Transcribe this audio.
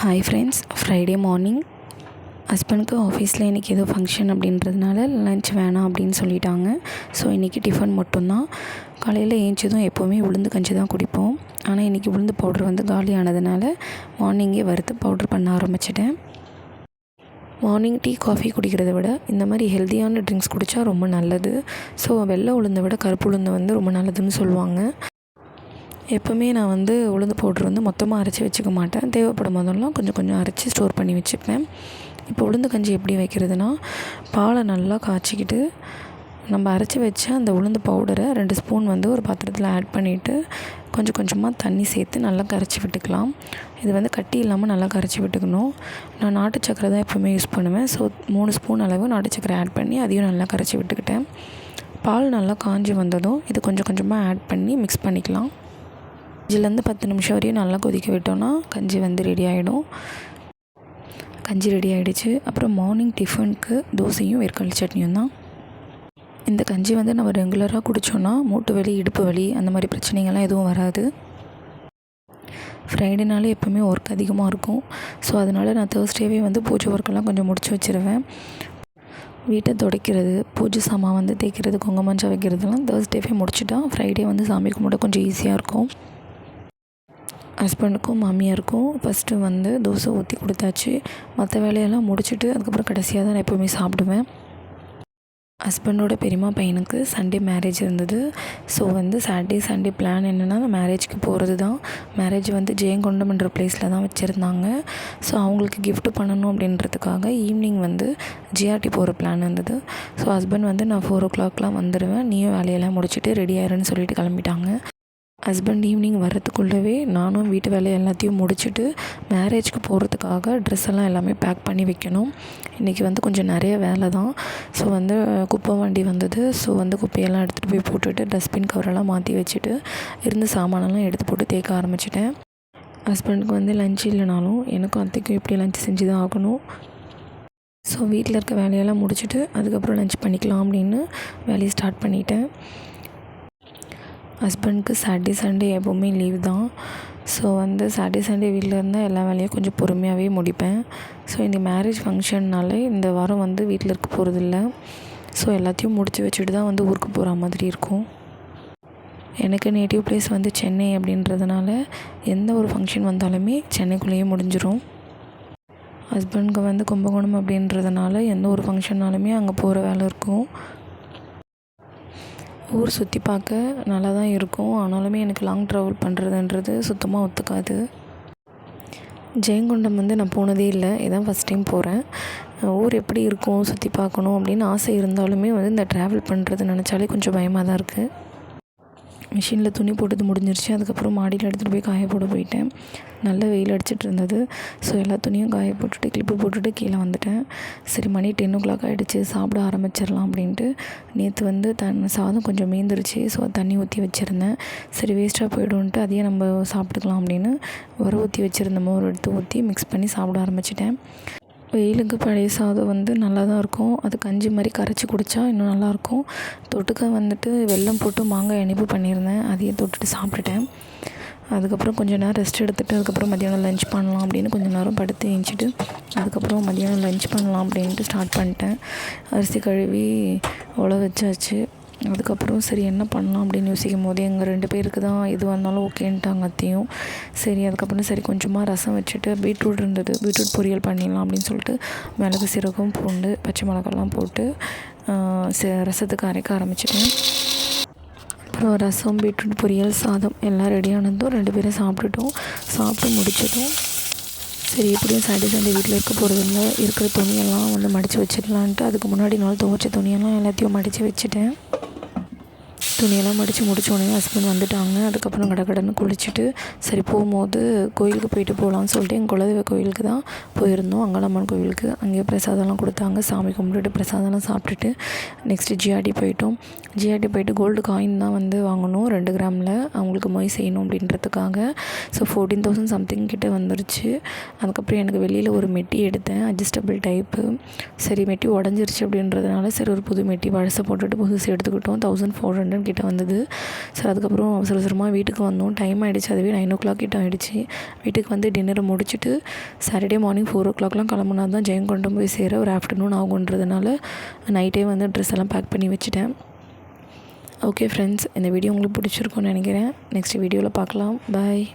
Hi friends, Friday morning ஹஸ்பண்டுக்கு ஆஃபீஸில் இன்றைக்கி ஏதோ ஃபங்க்ஷன் அப்படின்றதுனால லன்ச் வேணாம் அப்படின்னு சொல்லிட்டாங்க. ஸோ இன்றைக்கி டிஃபன் மட்டும்தான். காலையில் ஏஞ்சதும் எப்போவுமே உளுந்து கஞ்சி தான் குடிப்போம். ஆனால் இன்றைக்கி உளுந்து பவுடர் வந்து காலி ஆனதுனால மார்னிங்கே வறுத்து பவுட்ரு பண்ண ஆரம்பிச்சிட்டேன். மார்னிங் டீ காஃபி குடிக்கிறத விட இந்த மாதிரி ஹெல்த்தியான ட்ரிங்க்ஸ் குடித்தா ரொம்ப நல்லது. ஸோ வெள்ளை உளுந்தை விட கருப்பு உளுந்து வந்து ரொம்ப நல்லதுன்னு சொல்லுவாங்க. எப்போவுமே நான் வந்து உளுந்து பவுட்ரு வந்து மொத்தமாக அரைச்சி வச்சுக்க மாட்டேன். தேவைப்படும் போதெல்லாம் கொஞ்சம் கொஞ்சம் அரைச்சி ஸ்டோர் பண்ணி வச்சுப்பேன். இப்போ உளுந்து கஞ்சி எப்படி வைக்கிறதுனா, பாலை நல்லா காய்ச்சிக்கிட்டு நம்ம அரைச்சி வச்ச அந்த உளுந்து பவுடரை 2 ஸ்பூன் வந்து ஒரு பாத்திரத்தில் ஆட் பண்ணிவிட்டு கொஞ்சம் கொஞ்சமாக தண்ணி சேர்த்து நல்லா கரைச்சி விட்டுக்கலாம். இது வந்து கட்டி இல்லாமல் நல்லா கரைச்சி விட்டுக்கணும். நான் நாட்டு சக்கரை தான் எப்போவுமே யூஸ் பண்ணுவேன். ஸோ 3 ஸ்பூன் அளவு நாட்டு சக்கரை ஆட் பண்ணி அதையும் நல்லா கரைச்சி விட்டுக்கிட்டேன். பால் நல்லா காஞ்சி வந்ததும் இது கொஞ்சம் கொஞ்சமாக ஆட் பண்ணி மிக்ஸ் பண்ணிக்கலாம். 5லேருந்து 10 நிமிஷம் வரையும் நல்லா கொதிக்க விட்டோன்னா கஞ்சி வந்து ரெடி ஆகிடும். கஞ்சி ரெடி ஆகிடுச்சு. அப்புறம் மார்னிங் டிஃபனுக்கு தோசையும் வேர்க்கடலை சட்னியும் தான். இந்த கஞ்சி வந்து நம்ம ரெகுலராக குடித்தோன்னா மூட்டு வலி, இடுப்பு வலி அந்த மாதிரி பிரச்சனைகள்லாம் எதுவும் வராது. ஃப்ரைடேனாலே எப்போவுமே ஒர்க் அதிகமாக இருக்கும். ஸோ அதனால் நான் தேர்ஸ்டேவே வந்து பூஜை ஒர்க்கெல்லாம் கொஞ்சம் முடிச்சு வச்சுருவேன். வீட்டை துடைக்கிறது, பூஜை சாமான் வந்து தேய்க்கிறது, குங்குமஞ்சா வைக்கிறதுலாம் தேர்ஸ்டேவே முடிச்சுட்டா ஃப்ரைடே வந்து சாமி கும்பிட கொஞ்சம் ஈஸியாக இருக்கும். ஹஸ்பண்டுக்கும் மாமியாருக்கும் ஃபஸ்ட்டு வந்து தோசை ஊற்றி கொடுத்தாச்சு. மற்ற வேலையெல்லாம் முடிச்சுட்டு அதுக்கப்புறம் கடைசியாக தான் நான் எப்போவுமே சாப்பிடுவேன். ஹஸ்பண்டோட பெரியம்மா பையனுக்கு சண்டே மேரேஜ் இருந்தது. ஸோ வந்து சாட்டர்டே சண்டே பிளான் என்னென்னா மேரேஜ்க்கு போகிறது தான். மேரேஜ் வந்து ஜெயங்கொண்டம்ன்ற பிளேஸில் தான் வச்சுருந்தாங்க. ஸோ அவங்களுக்கு கிஃப்ட் பண்ணணும் அப்படின்றதுக்காக ஈவினிங் வந்து ஜிஆர்டி போகிற பிளான் இருந்தது. ஸோ ஹஸ்பண்ட் வந்து நான் 4 o'clockலாம் வந்துடுவேன், நீயும் வேலையெல்லாம் முடிச்சுட்டு ரெடி ஆயிருன்னு சொல்லிட்டு கிளம்பிட்டாங்க. ஹஸ்பண்ட் ஈவினிங் வர்றதுக்குள்ளவே நானும் வீட்டு வேலை எல்லாத்தையும் முடிச்சுட்டு மேரேஜ்க்கு போகிறதுக்காக ட்ரெஸ் எல்லாம் எல்லாமே பேக் பண்ணி வைக்கணும். இன்றைக்கி வந்து கொஞ்சம் நிறைய வேலை தான். ஸோ வந்து குப்பை வண்டி வந்தது. ஸோ வந்து குப்பையெல்லாம் எடுத்துகிட்டு போய் போட்டுட்டு டஸ்ட்பின் கவரெல்லாம் மாற்றி வச்சுட்டு இருந்த சாமானெல்லாம் எடுத்து போட்டு தேய்க்க ஆரம்பிச்சிட்டேன். ஹஸ்பண்டுக்கு வந்து லஞ்ச் இல்லைனாலும் எனக்கும் அத்தைக்கும் எப்படி லஞ்ச் செஞ்சு தான் ஆகணும். ஸோ வீட்டில் இருக்க வேலையெல்லாம் முடிச்சுட்டு அதுக்கப்புறம் லஞ்ச் பண்ணிக்கலாம் அப்படின்னு வேலையை ஸ்டார்ட் பண்ணிட்டேன். ஹஸ்பண்டுக்கு சாட்டர்டே சண்டே எப்போவுமே லீவ் தான். ஸோ வந்து சாட்டர்டே சண்டே வீட்டில் இருந்தால் எல்லா வேலையும் கொஞ்சம் பொறுமையாகவே முடிப்பேன். ஸோ இந்த மேரேஜ் ஃபங்க்ஷன்னாலே இந்த வாரம் வந்து வீட்டில் இருக்க போகிறதில்ல. ஸோ எல்லாத்தையும் முடித்து வச்சுட்டு தான் வந்து ஊருக்கு போகிற மாதிரி இருக்கும். எனக்கு நேட்டிவ் பிளேஸ் வந்து சென்னை அப்படின்றதுனால எந்த ஒரு ஃபங்க்ஷன் வந்தாலுமே சென்னைக்குள்ளேயே முடிஞ்சிடும். ஹஸ்பண்டுக்கு வந்து கும்பகோணம் அப்படின்றதுனால எந்த ஒரு ஃபங்க்ஷன்னாலுமே அங்கே போகிற வேலை இருக்கும். ஊர் சுற்றி பார்க்க நல்லா தான் இருக்கும். ஆனாலுமே எனக்கு லாங் ட்ராவல் பண்ணுறதுன்றது சுத்தமாக ஒத்துக்காது. ஜெயங்கொண்டம் வந்து நான் போனதே இல்லை, இதான் ஃபஸ்ட் டைம் போகிறேன். ஊர் எப்படி இருக்கும், சுற்றி பார்க்கணும் அப்படின்னு ஆசை இருந்தாலுமே வந்து இந்த ட்ராவல் பண்ணுறது நினச்சாலே கொஞ்சம் பயமாக தான் இருக்குது. மிஷினில் துணி போட்டது முடிஞ்சிருச்சு. அதுக்கப்புறம் மாடியில் எடுத்துகிட்டு போய் காய போட போயிட்டேன். நல்ல வெயில் அடிச்சிட்டு இருந்தது. ஸோ எல்லா துணியும் காய போட்டுட்டு கிளிப்பு போட்டுட்டு கீழே வந்துட்டேன். சரி, மணி 10 o'clock ஆகிடுச்சு, சாப்பிட ஆரம்பிச்சிடலாம் அப்படின்ட்டு. நேற்று வந்து சாதம் கொஞ்சம் மீந்துருச்சு. ஸோ தண்ணி ஊற்றி வச்சுருந்தேன். சரி வேஸ்ட்டாக போய்டும்ன்ட்டு அதையே நம்ம சாப்பிட்டுக்கலாம் அப்படின்னு ஊற்றி வச்சுருந்த மோர் எடுத்து ஊற்றி மிக்ஸ் பண்ணி சாப்பிட ஆரம்பிச்சிட்டேன். வெயிலுக்கு பழைய சாதம் வந்து நல்லா தான் இருக்கும். அது கஞ்சி மாதிரி கரைச்சி குடித்தா இன்னும் நல்லாயிருக்கும். தொட்டுக்க வந்துட்டு வெல்லம் போட்டு மாங்காய் இனிப்பு பண்ணியிருந்தேன், அதையும் தொட்டுட்டு சாப்பிட்டுட்டேன். அதுக்கப்புறம் கொஞ்சம் நேரம் ரெஸ்ட் எடுத்துகிட்டு அதுக்கப்புறம் மத்தியானம் லஞ்ச் பண்ணலாம் அப்படின்னு கொஞ்சம் நேரம் படுத்து ஏஞ்சிட்டு அதுக்கப்புறம் மத்தியானம் லஞ்ச் பண்ணலாம் அப்படின்ட்டு ஸ்டார்ட் பண்ணிட்டேன். அரிசி கழுவி உழ வச்சாச்சு. அதுக்கப்புறம் சரி என்ன பண்ணலாம் அப்படின்னு யோசிக்கும் போது எங்கள் 2 பேருக்கு தான் எதுவாக இருந்தாலும் ஓகேன்ட்டாங்க அத்தையும். சரி அதுக்கப்புறம் சரி கொஞ்சமாக ரசம் வச்சுட்டு பீட்ரூட் இருந்தது, பீட்ரூட் பொரியல் பண்ணிடலாம் அப்படின்னு சொல்லிட்டு மிளகு, சீரகம், பூண்டு, பச்சை மிளகாலாம் போட்டு ரசத்துக்கு அரைக்க ஆரம்பிச்சிட்டேன். அப்புறம் ரசம், பீட்ரூட் பொரியல், சாதம் எல்லாம் ரெடியானதும் 2 பேரும் சாப்பிட்டுட்டோம். சாப்பிட்டு முடிச்சதும் சரி எப்படியும் சாட்டர்டே சண்டே வீட்டில் இருக்க போகிறதில்ல, இருக்கிற துணியெல்லாம் வந்து மடித்து வச்சிடலான்ட்டு அதுக்கு முன்னாடி நாள் துவைச்ச துணியெல்லாம் எல்லாத்தையும் மடித்து வச்சுட்டேன். துணியெல்லாம் மடித்து முடித்தோடனே ஹஸ்பண்ட் வந்துட்டாங்க. அதுக்கப்புறம் கடகடன்னு குளிச்சுட்டு சரி போகும்போது கோயிலுக்கு போயிட்டு போகலான்னு சொல்லிட்டு எங்கள் குலதெய்வ கோயிலுக்கு தான் போயிருந்தோம், அங்காளம்மன் கோயிலுக்கு. அங்கேயே பிரசாதம்லாம் கொடுத்தாங்க. சாமி கும்பிட்டுட்டு பிரசாதம்லாம் சாப்பிட்டுட்டு நெக்ஸ்ட்டு ஜிஆர்டி போயிட்டோம். ஜிஆர்டி போயிட்டு கோல்டு காயின் தான் வந்து வாங்கணும் 2 கிராமில், அவங்களுக்கு மொய் செய்யணும் அப்படின்றதுக்காக. ஸோ 14,000 சம்திங் கிட்டே வந்துருச்சு. அதுக்கப்புறம் எனக்கு வெளியில் ஒரு மெட்டி எடுத்தேன், அட்ஜஸ்டபிள் டைப்பு. சரி மெட்டி உடஞ்சிருச்சு அப்படின்றதுனால சரி ஒரு புது மெட்டி பழசை போட்டுட்டு புதுசு எடுத்துக்கிட்டோம். 1400 கிட்ட வந்தது. சரி அதுக்கப்புறம் அவசர அவசரமாக வீட்டுக்கு வந்தோம். டைம் ஆகிடுச்சு, அதுவே 9 கிட்ட ஆகிடுச்சு. வீட்டுக்கு வந்து டின்னரை முடிச்சுட்டு சாட்டர்டே மார்னிங் 4 கிளம்புனா தான் ஜெயங்கொண்டம் போய் சேர ஒரு ஆஃப்டர்நூன் ஆகுன்றதுனால நைட்டே வந்து ட்ரெஸ் எல்லாம் பேக் பண்ணி வச்சுட்டேன். ஓகே ஃப்ரெண்ட்ஸ், இந்த வீடியோ உங்களுக்கு பிடிச்சிருக்கும்னு நினைக்கிறேன். நெக்ஸ்ட் வீடியோவில் பார்க்கலாம். பாய்.